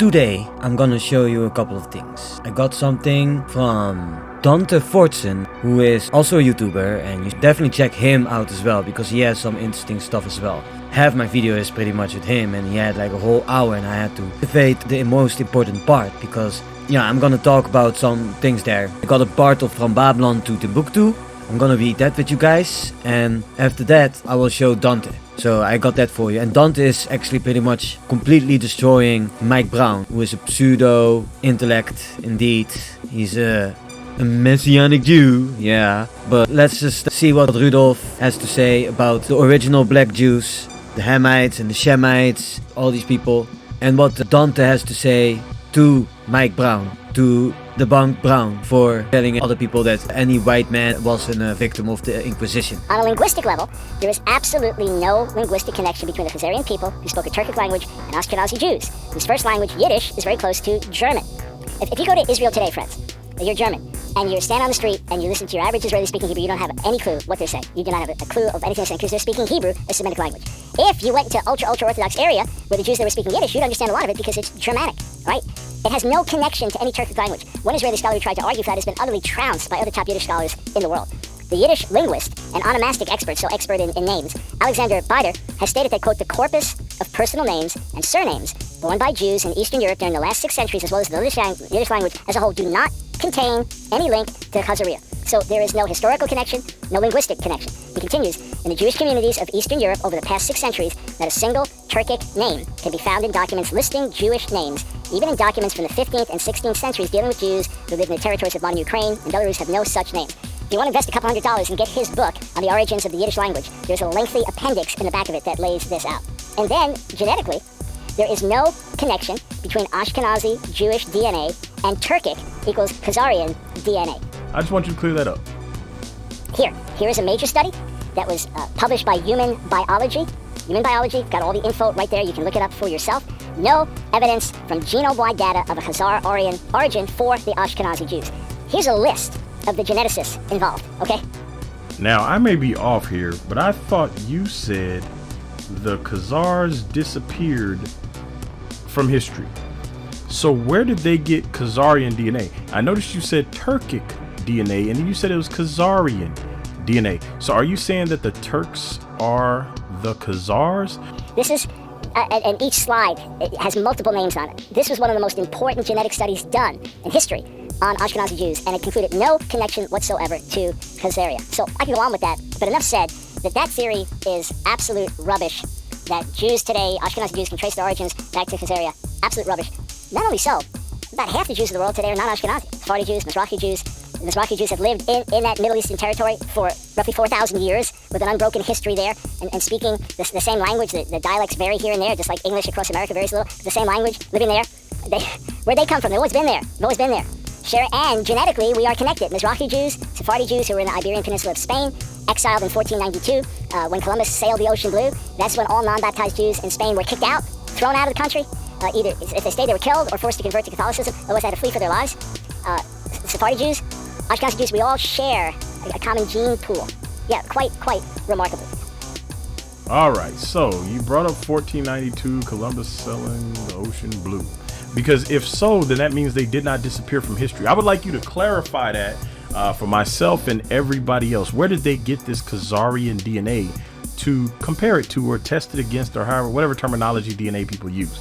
Today I'm gonna show you a couple of things. I got something from Dante Fortson, who is also a YouTuber, and you should definitely check him out as well because he has some interesting stuff as well. Half my video is pretty much with him, and he had like a whole hour, and I had to evade the most important part because I'm gonna talk about some things there. I got a part of From Babylon To Timbuktu. I'm gonna read that with you guys, and after that I will show Dante. So I got that for you, and Dante is actually pretty much completely destroying Mike Brown, who is a pseudo intellect indeed. He's a messianic Jew, yeah. But let's just see what Rudolf has to say about the original black Jews, the Hamites and the Shemites, all these people, and what Dante has to say to Mike Brown, to debunk Brown for telling other people that any white man wasn't a victim of the Inquisition. On a linguistic level, there is absolutely no linguistic connection between the Khazarian people who spoke a Turkic language and Ashkenazi Jews, whose first language, Yiddish, is very close to German. If you go to Israel today, friends, you're German, and you stand on the street and you listen to your average Israeli speaking Hebrew, you don't have any clue what they're saying. You do not have a clue of anything they're saying because they're speaking Hebrew, a Semitic language. If you went to ultra-Orthodox area where the Jews that were speaking Yiddish, you'd understand a lot of it because it's Germanic, right? It has no connection to any Turkic language. One Israeli scholar who tried to argue for that has been utterly trounced by other top Yiddish scholars in the world. The Yiddish linguist and onomastic expert, so expert in names, Alexander Bider, has stated that, quote, the corpus of personal names and surnames borne by Jews in Eastern Europe during the last 6 centuries, as well as the Yiddish language as a whole, do not contain any link to Khazaria. So there is no historical connection, no linguistic connection. He continues, in the Jewish communities of Eastern Europe over the past 6 centuries, not a single Turkic name can be found in documents listing Jewish names. Even in documents from the 15th and 16th centuries dealing with Jews who lived in the territories of modern Ukraine and Belarus have no such name. If you want to invest a couple $100 and get his book on the origins of the Yiddish language, there's a lengthy appendix in the back of it that lays this out. And then, genetically, there is no connection between Ashkenazi Jewish DNA and Turkic equals Khazarian DNA. I just want you to clear that up. Here is a major study that was published by Human Biology. Human Biology, got all the info right there. You can look it up for yourself. No evidence from genome-wide data of a Khazar-Aryan origin for the Ashkenazi Jews. Here's a list of the geneticists involved, okay? Now, I may be off here, but I thought you said the Khazars disappeared from history. So where did they get Khazarian DNA? I noticed you said Turkic DNA, and then you said it was Khazarian DNA. So are you saying that the Turks are the Khazars? This is, and each slide it has multiple names on it. This was one of the most important genetic studies done in history on Ashkenazi Jews, and it concluded no connection whatsoever to Khazaria. So I can go on with that, but enough said that theory is absolute rubbish, that Jews today, Ashkenazi Jews, can trace their origins back to Khazaria. Absolute rubbish. Not only so, about half the Jews of the world today are non-Ashkenazi. Sephardi Jews, Mizrahi Jews. The Mizrahi Jews have lived in that Middle Eastern territory for roughly 4,000 years with an unbroken history there and speaking the same language. The dialects vary here and there, just like English across America varies a little. The same language, living there. Where'd they come from? They've always been there. They've always been there. And genetically, we are connected. Mizrahi Jews, Sephardi Jews who were in the Iberian Peninsula of Spain, exiled in 1492 when Columbus sailed the ocean blue. That's when all non-baptized Jews in Spain were kicked out, thrown out of the country. Either if they stayed, they were killed or forced to convert to Catholicism. Otherwise, they had to flee for their lives. Sephardi Jews, Ashkenazi Jews, we all share a common gene pool. Yeah, quite remarkable. All right, so you brought up 1492, Columbus sailing the ocean blue. Because if so, then that means they did not disappear from history. I would like you to clarify that for myself and everybody else. Where did they get this Khazarian DNA to compare it to or test it against, or however, whatever terminology DNA people use?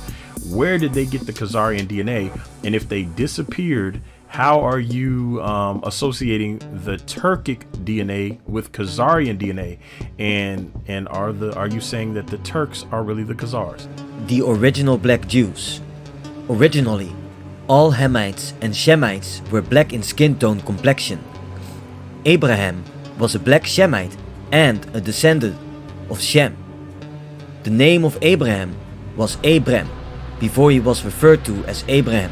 Where did they get the Khazarian DNA? And if they disappeared, how are you associating the Turkic DNA with Khazarian DNA? And are you saying that the Turks are really the Khazars? The original black Jews. Originally, all Hamites and Shemites were black in skin tone complexion. Abraham was a black Shemite and a descendant of Shem. The name of Abraham was Abram before he was referred to as Abraham.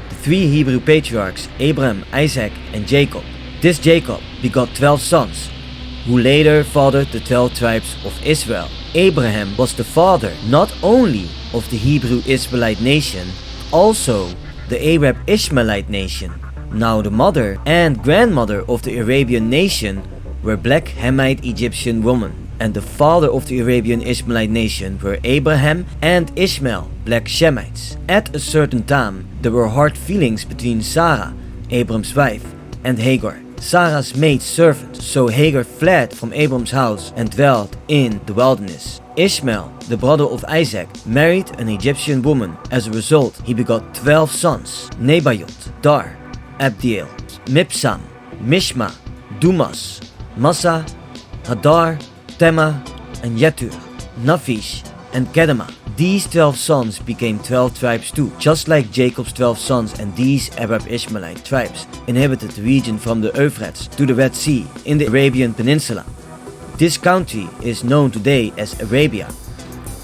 The 3 Hebrew patriarchs, Abraham, Isaac and Jacob. This Jacob begot 12 sons, who later fathered the 12 tribes of Israel. Abraham was the father not only of the Hebrew Israelite nation, also the Arab Ishmaelite nation. Now the mother and grandmother of the Arabian nation were black Hamite Egyptian women. and the father of the Arabian Ishmaelite nation were Abraham and Ishmael, black Shemites. At a certain time, there were hard feelings between Sarah, Abram's wife, and Hagar, Sarah's maid servant, so Hagar fled from Abram's house and dwelt in the wilderness. Ishmael, the brother of Isaac, married an Egyptian woman. As a result, he begot 12 sons: Nebaioth, Dar, Abdiel, Mibsam, Mishma, Dumas, Massa, Hadar, Tema, and Yetur, Naphish, and Kedema. These 12 sons became 12 tribes too, just like Jacob's 12 sons, and these Arab Ishmaelite tribes inhabited the region from the Euphrates to the Red Sea in the Arabian Peninsula. This country is known today as Arabia.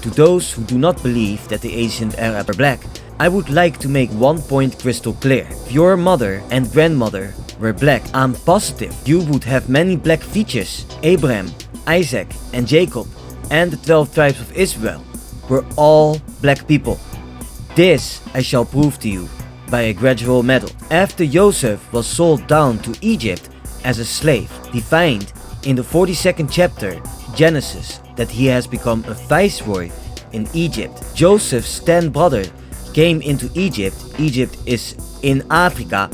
To those who do not believe that the ancient Arabs are black, I would like to make one point crystal clear. If your mother and grandmother were black, I'm positive you would have many black features. Abraham, Isaac, and Jacob, and the 12 tribes of Israel were all black people. This I shall prove to you by a gradual method. After Joseph was sold down to Egypt as a slave, defined in the 42nd chapter, Genesis, that he has become a viceroy in Egypt. Joseph's 10 brothers came into Egypt. Egypt is in Africa,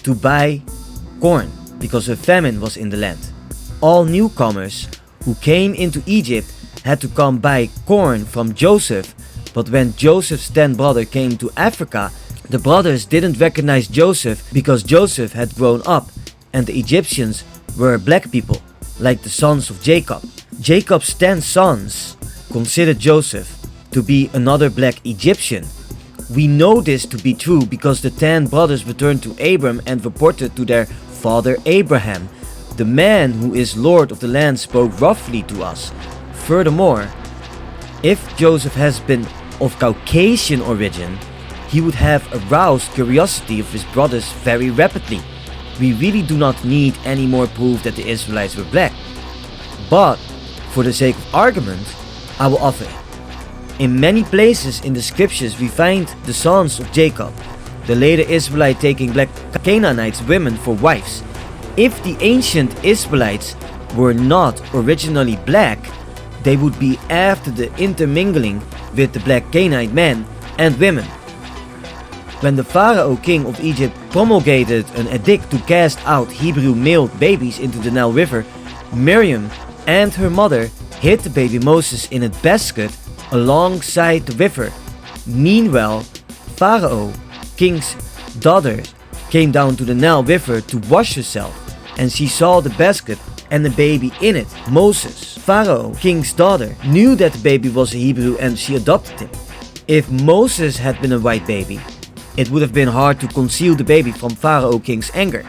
to buy corn because a famine was in the land. All newcomers who came into Egypt had to come buy corn from Joseph, but when Joseph's 10 brothers came to Africa, the brothers didn't recognize Joseph because Joseph had grown up and the Egyptians were black people, like the sons of Jacob. Jacob's 10 sons considered Joseph to be another black Egyptian. We know this to be true because the 10 brothers returned to Abram and reported to their father Abraham. The man who is Lord of the land spoke roughly to us. Furthermore, if Joseph has been of Caucasian origin, he would have aroused curiosity of his brothers very rapidly. We really do not need any more proof that the Israelites were black. But, for the sake of argument, I will offer it. In many places in the scriptures we find the sons of Jacob, the later Israelite taking black Canaanite women for wives. If the ancient Israelites were not originally black, they would be after the intermingling with the black Canaanite men and women. When the Pharaoh king of Egypt promulgated an edict to cast out Hebrew male babies into the Nile River, Miriam and her mother hid the baby Moses in a basket alongside the river. Meanwhile, Pharaoh king's daughter came down to the Nile River to wash herself, and she saw the basket and the baby in it. Moses, Pharaoh king's daughter, knew that the baby was a Hebrew and she adopted him. If Moses had been a white baby, it would have been hard to conceal the baby from Pharaoh king's anger.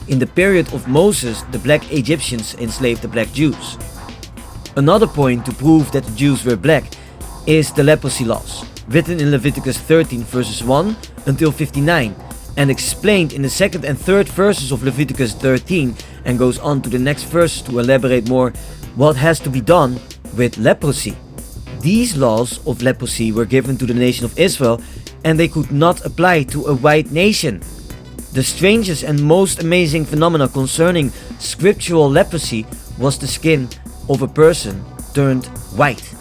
In the period of Moses, the black Egyptians enslaved the black Jews. Another point to prove that the Jews were black is the leprosy laws, written in Leviticus 13 verses 1 until 59, and explained in the second and third verses of Leviticus 13, and goes on to the next verse to elaborate more what has to be done with leprosy. These laws of leprosy were given to the nation of Israel, and they could not apply to a white nation. The strangest and most amazing phenomena concerning scriptural leprosy was the skin of a person turned white.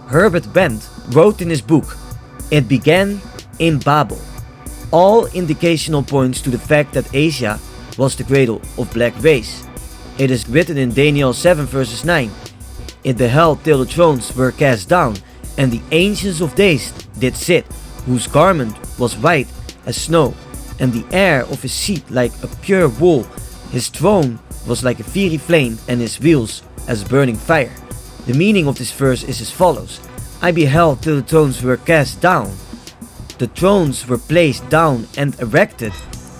Herbert Bent wrote in his book, "It began in Babel." All indicational points to the fact that Asia was the cradle of black race. It is written in Daniel 7 verses 9, "It beheld till the thrones were cast down, and the ancients of days did sit, whose garment was white as snow, and the air of his seat like a pure wool. His throne was like a fiery flame, and his wheels as burning fire." The meaning of this verse is as follows: "I beheld till the thrones were cast down." The thrones were placed down and erected,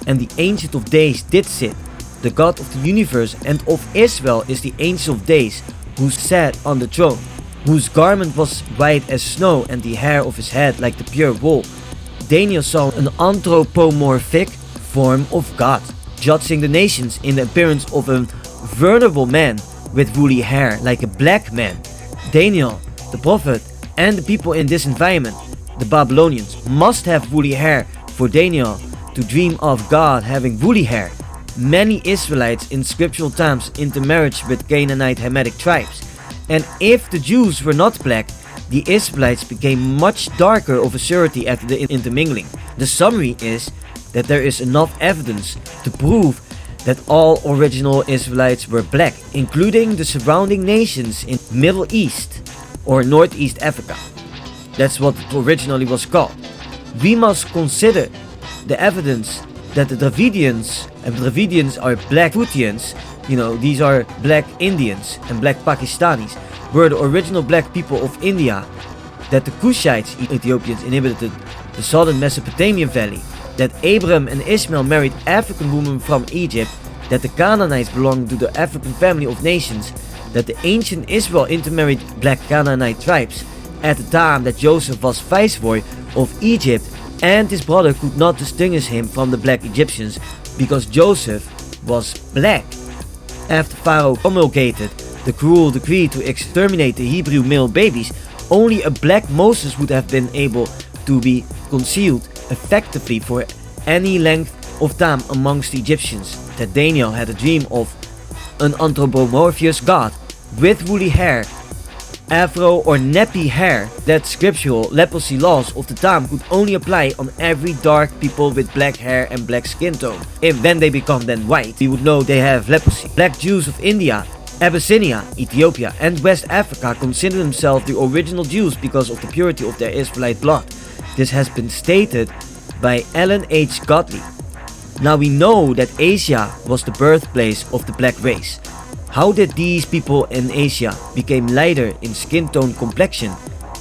and the Ancient of Days did sit. The God of the universe and of Israel is the Ancient of Days, who sat on the throne, whose garment was white as snow, and the hair of his head like the pure wool. Daniel saw an anthropomorphic form of God, judging the nations in the appearance of a venerable man with woolly hair like a black man. Daniel, the prophet, and the people in this environment, the Babylonians, must have woolly hair for Daniel to dream of God having woolly hair. many Israelites in scriptural times intermarried with Canaanite Hamitic tribes. And if the Jews were not black, the Israelites became much darker of a surety after the intermingling. The summary is that there is enough evidence to prove that all original Israelites were black, including the surrounding nations in Middle East or Northeast Africa. That's what it originally was called. We must consider the evidence that the Dravidians, and Dravidians are black Putians, these are black Indians and black Pakistanis, were the original black people of India, that the Kushites, Ethiopians, inhabited the southern Mesopotamian valley, that Abraham and Ishmael married African women from Egypt, that the Canaanites belonged to the African family of nations, that the ancient Israel intermarried black Canaanite tribes at the time that Joseph was viceroy of Egypt, and his brother could not distinguish him from the black Egyptians because Joseph was black. After Pharaoh promulgated the cruel decree to exterminate the Hebrew male babies, only a black Moses would have been able to be concealed effectively for any length of time amongst the Egyptians. That Daniel had a dream of an anthropomorphous god with woolly hair, afro or nappy hair. That scriptural leprosy laws of the time could only apply on every dark people with black hair and black skin tone. If then they become then white, we would know they have leprosy. Black Jews of India, Abyssinia, Ethiopia and West Africa consider themselves the original Jews because of the purity of their Israelite blood. This has been stated by Ellen H. Godley. Now we know that Asia was the birthplace of the black race. How did these people in Asia become lighter in skin tone complexion?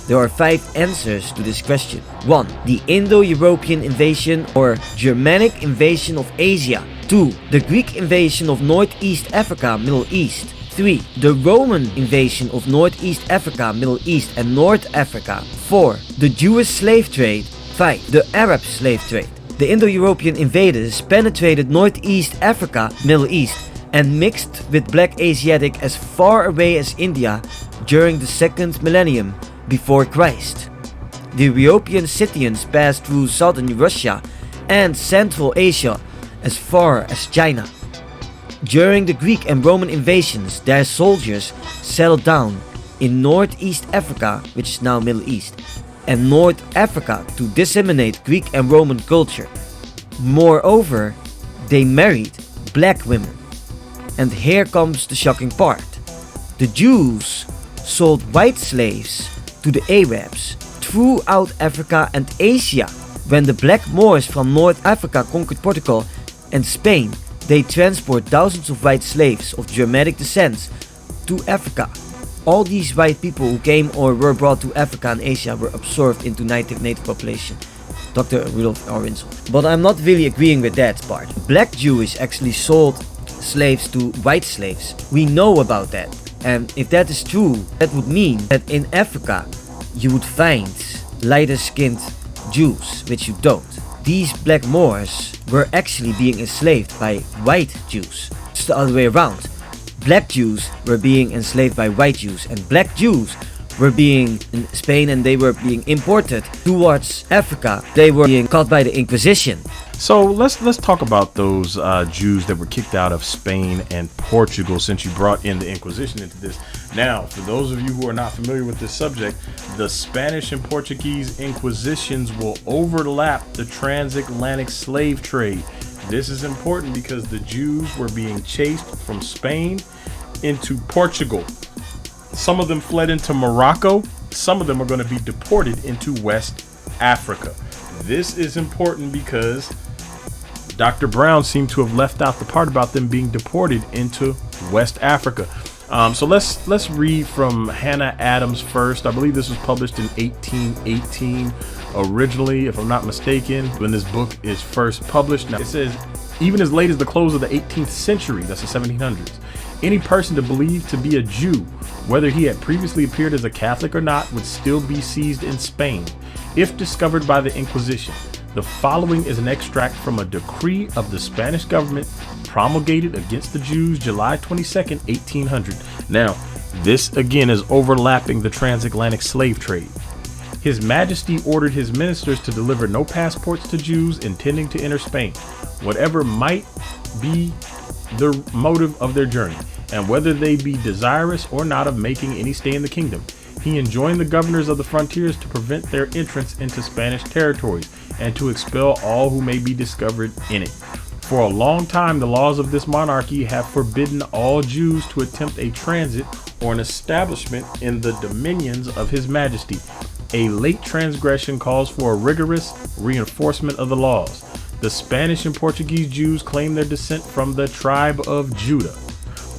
There are 5 answers to this question. 1. The Indo-European invasion or Germanic invasion of Asia. 2. The Greek invasion of Northeast Africa, Middle East. 3. The Roman invasion of Northeast Africa, Middle East and North Africa. 4. The Jewish slave trade. 5. The Arab slave trade. The Indo-European invaders penetrated Northeast Africa, Middle East, and mixed with Black Asiatic as far away as India during the 2nd millennium before Christ. The European Scythians passed through southern Russia and Central Asia as far as China. During the Greek and Roman invasions, their soldiers settled down in Northeast Africa, which is now Middle East, and North Africa to disseminate Greek and Roman culture. Moreover, they married black women. And here comes the shocking part. The Jews sold white slaves to the Arabs throughout Africa and Asia. When the black Moors from North Africa conquered Portugal and Spain, they transported thousands of white slaves of Germanic descent to Africa. All these white people who came or were brought to Africa and Asia were absorbed into native population. Dr. Rudolf R. Winsel. But I'm not really agreeing with that part. Black Jews actually sold slaves to white slaves. We know about that. And if that is true, that would mean that in Africa you would find lighter skinned Jews, which you don't. These black Moors were actually being enslaved by white Jews. It's the other way around. Black Jews were being enslaved by white Jews, and black Jews were being in Spain and they were being imported towards Africa. They were being caught by the Inquisition. So let's talk about those Jews that were kicked out of Spain and Portugal, since you brought in the Inquisition into this. Now, for those of you who are not familiar with this subject, the Spanish and Portuguese Inquisitions will overlap the transatlantic slave trade. This is important because the Jews were being chased from Spain into Portugal. Some of them fled into Morocco. Some of them are going to be deported into West Africa. This is important because Dr. Brown seemed to have left out the part about them being deported into West Africa. So let's read from Hannah Adams first. I believe this was published in 1818 originally, if I'm not mistaken, when this book is first published. Now it says, even as late as the close of the 18th century, that's the 1700s, any person to believe to be a Jew, whether he had previously appeared as a Catholic or not, would still be seized in Spain if discovered by the Inquisition. The following is an extract from a decree of the Spanish government promulgated against the Jews July 22nd, 1800. Now, this again is overlapping the transatlantic slave trade. His Majesty ordered his ministers to deliver no passports to Jews intending to enter Spain. whatever might be the motive of their journey, and whether they be desirous or not of making any stay in the kingdom. He enjoined the governors of the frontiers to prevent their entrance into Spanish territories and to expel all who may be discovered in it. For a long time, the laws of this monarchy have forbidden all Jews to attempt a transit or an establishment in the dominions of His Majesty. A late transgression calls for a rigorous reinforcement of the laws. The Spanish and Portuguese Jews claim their descent from the tribe of Judah,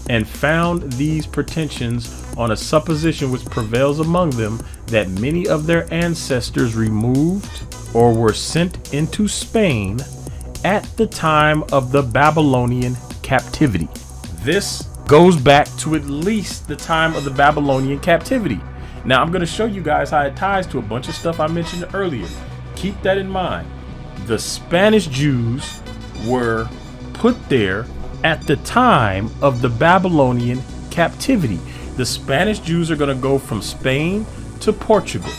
and found these pretensions on a supposition which prevails among them, that many of their ancestors removed or were sent into Spain at the time of the Babylonian captivity. This goes back to at least the time of the Babylonian captivity. Now I'm going to show you guys how it ties to a bunch of stuff I mentioned earlier. Keep that in mind. The Spanish Jews were put there at the time of the Babylonian captivity. The Spanish Jews are going to go from Spain to Portugal,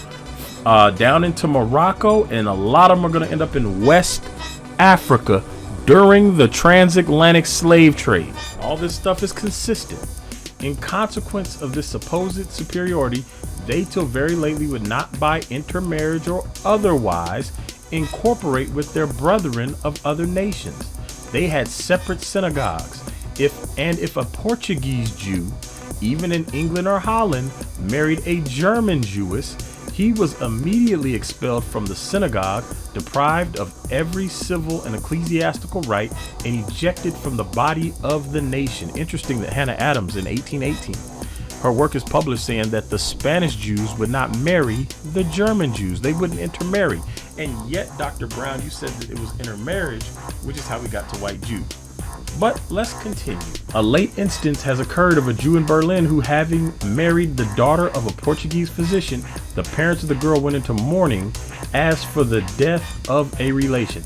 down into Morocco, and a lot of them are going to end up in West Africa during the transatlantic slave trade. All this stuff is consistent. In consequence of this supposed superiority, they till very lately would not by intermarriage or otherwise incorporate with their brethren of other nations. They had separate synagogues. If a Portuguese Jew, even in England or Holland, married a German Jewess, he was immediately expelled from the synagogue, deprived of every civil and ecclesiastical right, and ejected from the body of the nation. Interesting that Hannah Adams in 1818, her work is published saying that the Spanish Jews would not marry the German Jews. They wouldn't intermarry. And yet, Dr. Brown, you said that it was intermarriage, which is how we got to white Jew. But let's continue. A late instance has occurred of a Jew in Berlin who, having married the daughter of a Portuguese physician, the parents of the girl went into mourning as for the death of a relation.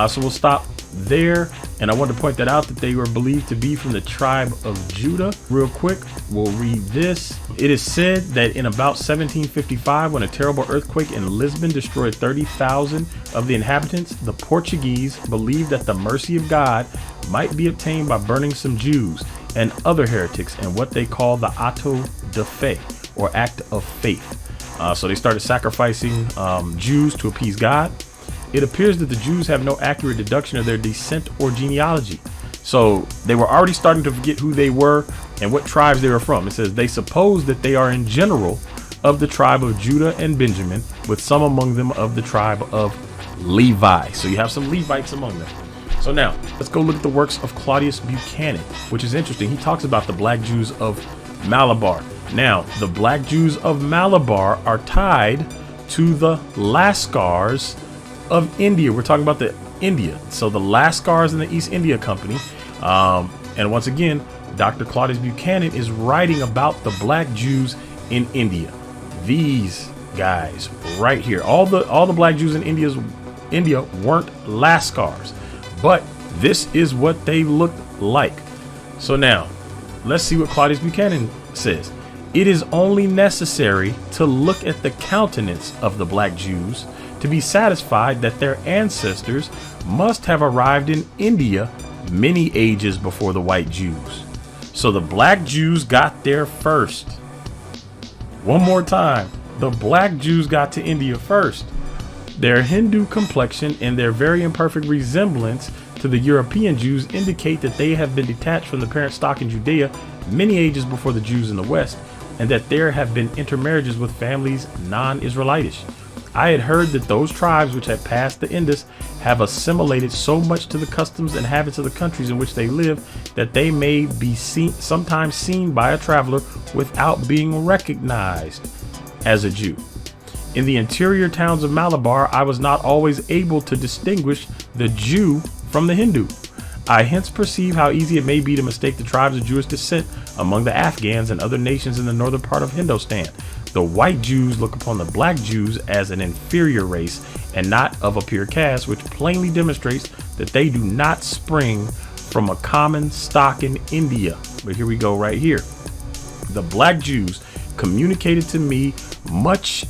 So we'll stop there. And I wanted to point that out, that they were believed to be from the tribe of Judah. Real quick, we'll read this. It is said that in about 1755, when a terrible earthquake in Lisbon destroyed 30,000 of the inhabitants, the Portuguese believed that the mercy of God might be obtained by burning some Jews and other heretics in what they call the auto de fe, or act of faith. So they started sacrificing Jews to appease God. It appears that the Jews have no accurate deduction of their descent or genealogy. So they were already starting to forget who they were and what tribes they were from. It says they suppose that they are in general of the tribe of Judah and Benjamin, with some among them of the tribe of Levi. So you have some Levites among them. So now let's go look at the works of Claudius Buchanan, which is interesting. He talks about the black Jews of Malabar. Now, the black Jews of Malabar are tied to the Lascars of India. We're talking about the India. So the Lascars in the East India Company. And once again, Dr. Claudius Buchanan is writing about the black Jews in India. These guys right here, all the black Jews in India weren't Lascars, but this is what they looked like. So now let's see what Claudius Buchanan says. It is only necessary to look at the countenance of the black Jews to be satisfied that their ancestors must have arrived in India many ages before the white Jews. So the black Jews got there first. One more time, the black Jews got to India first. Their Hindu complexion and their very imperfect resemblance to the European Jews indicate that they have been detached from the parent stock in Judea many ages before the Jews in the West, and that there have been intermarriages with families non-Israelitish. I had heard that those tribes which had passed the Indus have assimilated so much to the customs and habits of the countries in which they live that they may be sometimes seen by a traveler without being recognized as a Jew. In the interior towns of Malabar, I was not always able to distinguish the Jew from the Hindu. I hence perceive how easy it may be to mistake the tribes of Jewish descent among the Afghans and other nations in the northern part of Hindustan. The white Jews look upon the black Jews as an inferior race and not of a pure caste, which plainly demonstrates that they do not spring from a common stock in India. But here we go right here. The black Jews communicated to me much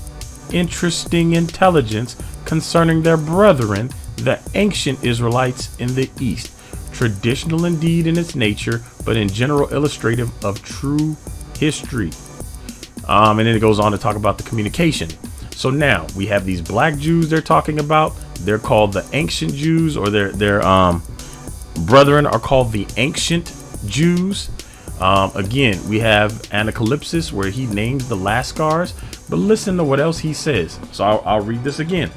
interesting intelligence concerning their brethren, the ancient Israelites in the East. Traditional indeed in its nature, but in general illustrative of true history. And then it goes on to talk about the communication. So now we have these black Jews they're talking about. They're called the ancient Jews, or their brethren are called the ancient Jews. Again, we have Anacalypsis, where he names the Lascars, but listen to what else he says. So I'll read this again.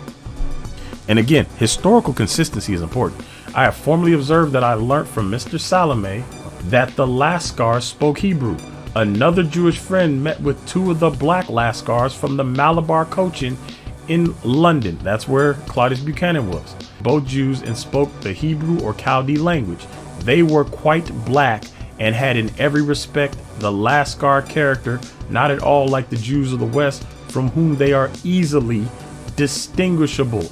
And again, historical consistency is important. I have formerly observed that I learnt from Mr. Salome that the Lascars spoke Hebrew. Another Jewish friend met with two of the black Lascars from the Malabar Cochin in London. That's where Claudius Buchanan was. Both Jews and spoke the Hebrew or Chaldee language. They were quite black and had in every respect the Lascar character, not at all like the Jews of the West, from whom they are easily distinguishable.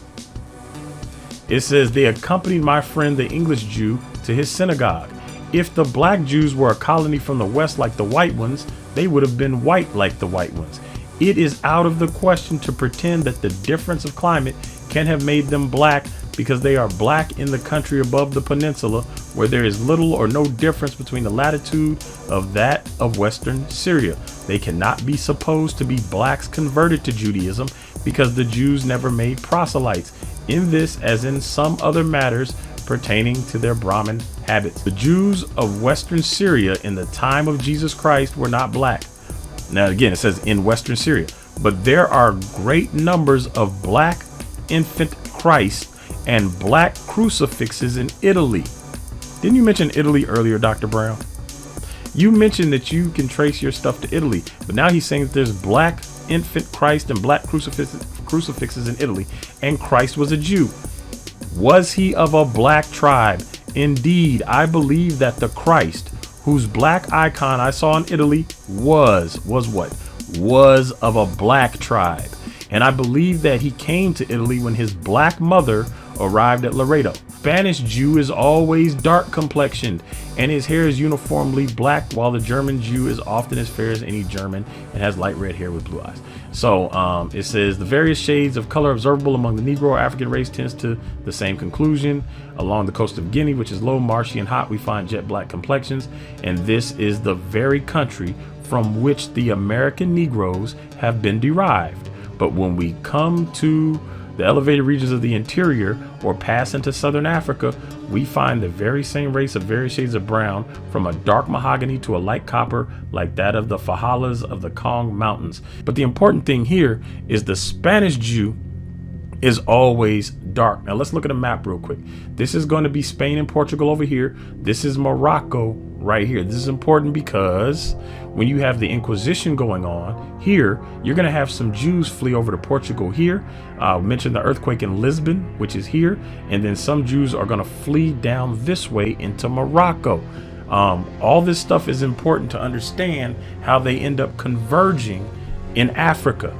It says they accompanied my friend the English Jew to his synagogue. If the black Jews were a colony from the West like the white ones, they would have been white like the white ones. It is out of the question to pretend that the difference of climate can have made them black, because they are black in the country above the peninsula, where there is little or no difference between the latitude of that of Western Syria. They cannot be supposed to be blacks converted to Judaism, because the Jews never made proselytes in this as in some other matters pertaining to their Brahmin habits. The Jews of Western Syria in the time of Jesus Christ were not black. Now again, it says in Western Syria, but there are great numbers of black infant Christ and black crucifixes in Italy. Didn't you mention Italy earlier, Dr. Brown? You mentioned that you can trace your stuff to Italy, but now he's saying that there's black infant Christ and black crucifixes in Italy, and Christ was a Jew. Was he of a black tribe? Indeed, I believe that the Christ, whose black icon I saw in Italy, was of a black tribe. And I believe that he came to Italy when his black mother arrived at Loreto. Spanish Jew is always dark complexioned, and his hair is uniformly black, while the German Jew is often as fair as any German and has light red hair with blue eyes. So it says the various shades of color observable among the Negro or African race tends to the same conclusion. Along the coast of Guinea, which is low, marshy, and hot, we find jet black complexions, and this is the very country from which the American Negroes have been derived. But when we come to the elevated regions of the interior or pass into southern Africa, we find the very same race of various shades of brown, from a dark mahogany to a light copper, like that of the Fahalas of the Kong Mountains. But the important thing here is the Spanish Jew is always dark. Now let's look at a map real quick. This is going to be Spain and Portugal over here. This is Morocco right here. This is important because when you have the Inquisition going on here, you're going to have some Jews flee over to Portugal here. Mention the earthquake in Lisbon, which is here. And then some Jews are going to flee down this way into Morocco. All this stuff is important to understand how they end up converging in Africa.